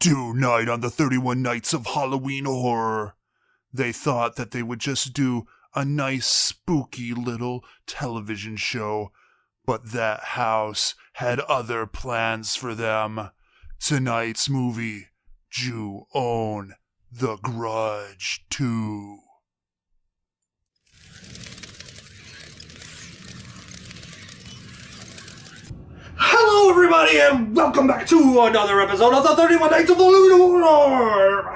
Tonight on the 31 Nights of Halloween Horror. They thought that they would just do a nice spooky little television show, but that house had other plans for them. Tonight's movie, Ju-On, The Grudge 2. Hello everybody and welcome back to another episode of the 31 Nights of Halloween Horror!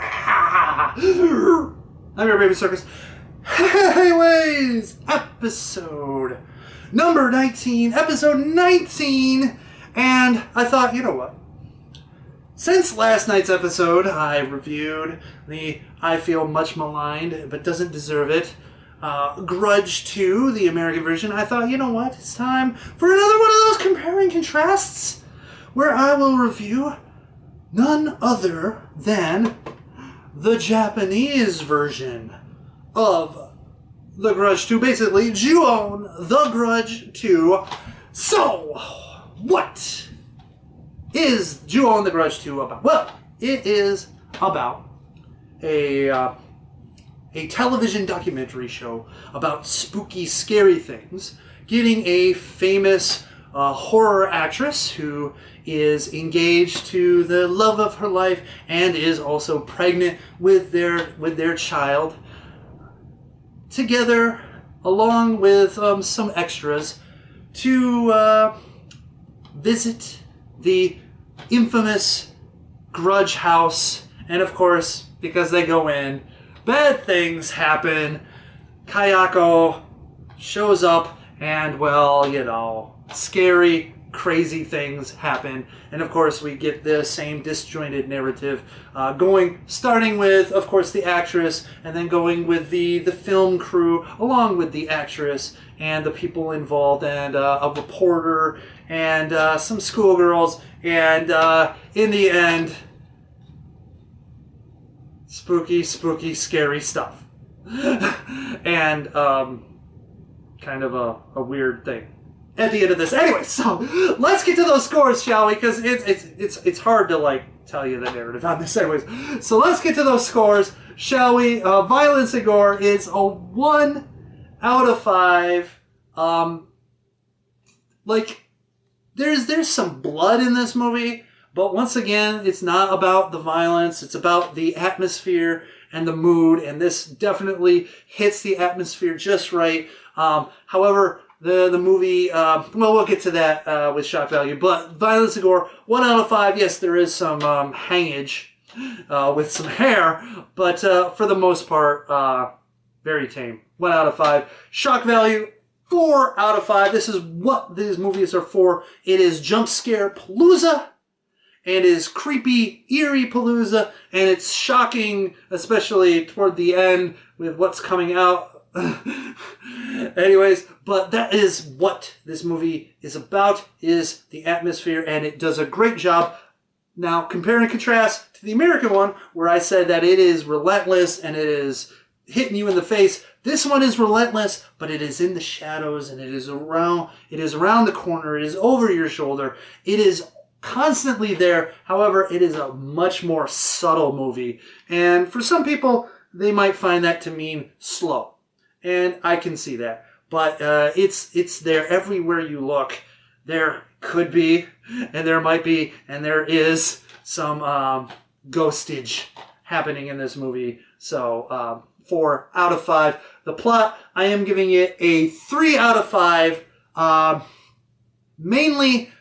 I'm your Baby Circus. Anyways, episode number 19, episode 19, and I thought, you know what? Since last night's episode, I reviewed the I feel much maligned but doesn't deserve it Grudge 2, the American version, I thought, you know what? It's time for another one of those compare and contrasts where I will review none other than the Japanese version of The Grudge 2. Basically, Ju-On, The Grudge 2. So, what is Ju-On, The Grudge 2 about? Well, it is about a television documentary show about spooky, scary things, getting a famous horror actress who is engaged to the love of her life and is also pregnant with their child, together along with some extras to visit the infamous Grudge house. And of course, because they go in, bad things happen. Kayako shows up and, well, you know, scary, crazy things happen. And of course, we get the same disjointed narrative starting with, of course, the actress, and then going with the film crew, along with the actress and the people involved, and a reporter and some schoolgirls, and in the end, spooky, scary stuff. And kind of a weird thing at the end of this. Anyway, so let's get to those scores, shall we? Because it's hard to like tell you the narrative on this. Anyways, so let's get to those scores, shall we? Violence and Gore is a 1 out of 5. Like there's some blood in this movie. But once again, it's not about the violence. It's about the atmosphere and the mood. And this definitely hits the atmosphere just right. However, the movie, well, we'll get to that with shock value. But Violence and Gore, 1 out of 5. Yes, there is some hangage with some hair. But for the most part, very tame. 1 out of 5. Shock value, 4 out of 5. This is what these movies are for. It is jump scare palooza. And is creepy, eerie palooza, and it's shocking, especially toward the end with what's coming out. Anyways, but that is what this movie is about, is the atmosphere, and it does a great job. Now, compare and contrast to the American one, where I said that it is relentless and it is hitting you in the face. This one is relentless, but it is in the shadows, and it is around the corner, it is over your shoulder, it is constantly there. However, it is a much more subtle movie, and for some people they might find that to mean slow, and I can see that, but it's there everywhere you look. There could be, and there might be, and there is some ghostage happening in this movie. So 4 out of 5. The plot, I am giving it a 3 out of 5. Mainly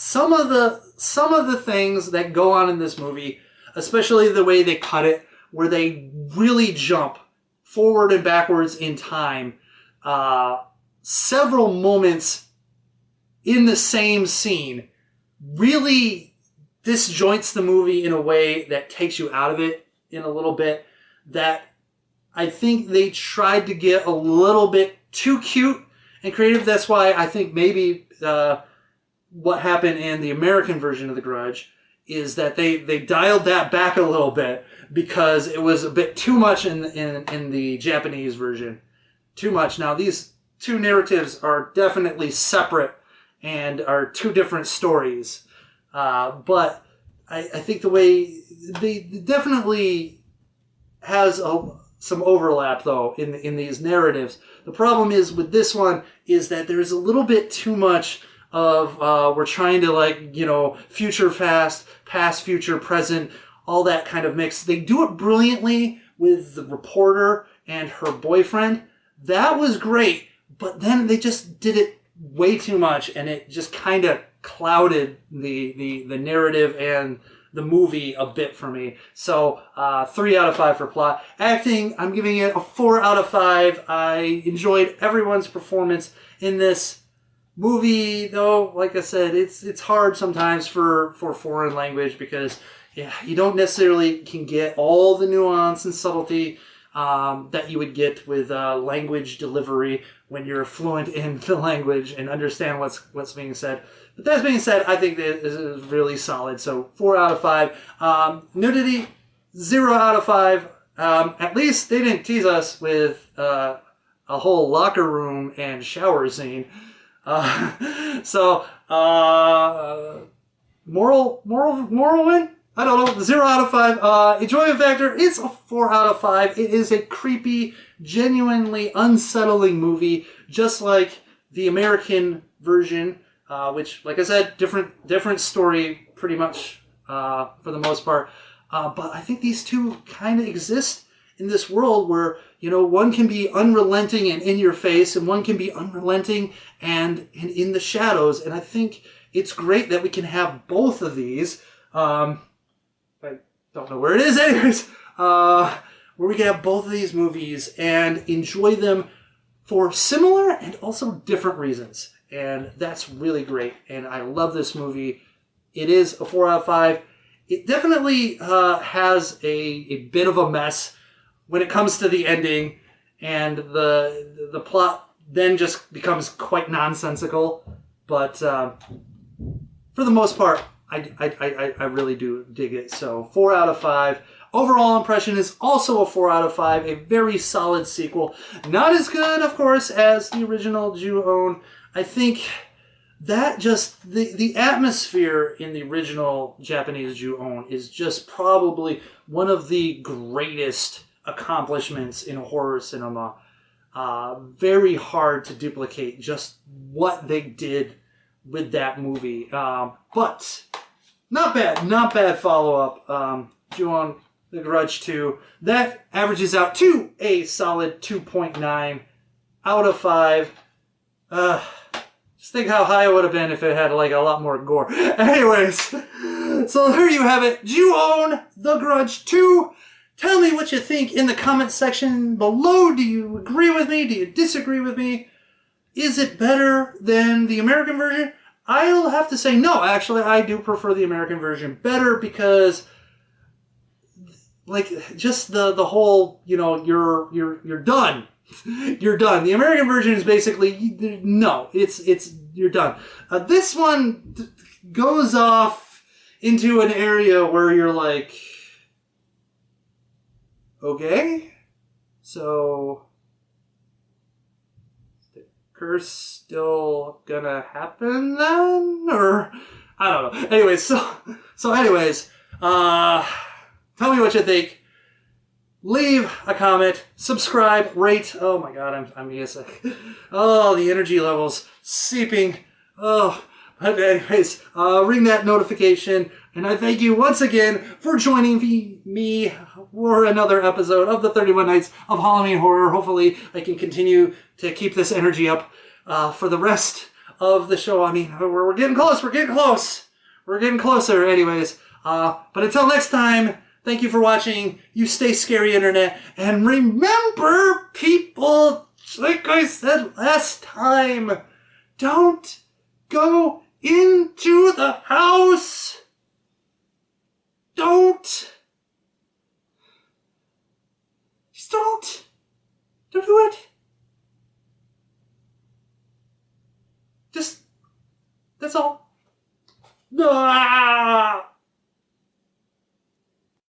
some of the things that go on in this movie, especially the way they cut it, where they really jump forward and backwards in time, several moments in the same scene, really disjoints the movie in a way that takes you out of it in a little bit, that I think they tried to get a little bit too cute and creative. That's why I think maybe what happened in the American version of The Grudge is that they dialed that back a little bit, because it was a bit too much in the Japanese version. Too much. Now, these two narratives are definitely separate and are two different stories. But I think the way they definitely has some overlap though in these narratives. The problem is with this one is that there's a little bit too much of we're trying to like, you know, future past, future, present, all that kind of mix. They do it brilliantly with the reporter and her boyfriend. That was great, but then they just did it way too much, and it just kind of clouded the narrative and the movie a bit for me. So 3 out of 5 for plot. Acting, I'm giving it a 4 out of 5. I enjoyed everyone's performance in this movie, though. Like I said, it's hard sometimes for foreign language because you don't necessarily can get all the nuance and subtlety that you would get with language delivery when you're fluent in the language and understand what's being said. But that being said, I think that this is really solid. So 4 out of 5. Nudity, 0 out of 5. At least they didn't tease us with a whole locker room and shower scene. Moral win? I don't know. 0 out of 5. Enjoyment factor, it's a 4 out of 5. It is a creepy, genuinely unsettling movie, just like the American version, which, like I said, different story pretty much for the most part. But I think these two kind of exist in this world where, you know, one can be unrelenting and in your face, and one can be unrelenting and in the shadows. And I think it's great that we can have both of these. I don't know where it is anyways, where we can have both of these movies and enjoy them for similar and also different reasons. And that's really great. And I love this movie. It is a 4 out of 5. It definitely has a bit of a mess when it comes to the ending, and the plot then just becomes quite nonsensical. But for the most part, I really do dig it. So 4 out of 5. Overall impression is also a 4 out of 5. A very solid sequel. Not as good, of course, as the original Ju-On. I think that just the atmosphere in the original Japanese Ju-On is just probably one of the greatest accomplishments in horror cinema. Very hard to duplicate just what they did with that movie. But not bad follow-up. Ju-On, The Grudge 2. That averages out to a solid 2.9 out of 5. Just think how high it would have been if it had like a lot more gore. Anyways, so there you have it. Ju-On, The Grudge 2. Tell me what you think in the comment section below. Do you agree with me? Do you disagree with me? Is it better than the American version? I'll have to say no. Actually, I do prefer the American version better because, like, just the whole, you know, you're done. You're done. The American version is basically no. It's you're done. This one goes off into an area where you're like, okay, so the curse still gonna happen then, or I don't know. Anyways, so anyways, tell me what you think. Leave a comment, subscribe, rate. Oh my god, I'm sick. Oh, the energy levels seeping. Oh, but anyways, ring that notification. And I thank you once again for joining me for another episode of the 31 Nights of Halloween Horror. Hopefully I can continue to keep this energy up for the rest of the show. I mean, we're getting close. We're getting close. We're getting closer anyways. But until next time, thank you for watching. You stay scary, internet. And remember, people, like I said last time, don't go into the house. Don't. Just don't. Don't do it. Just, that's all. Ah!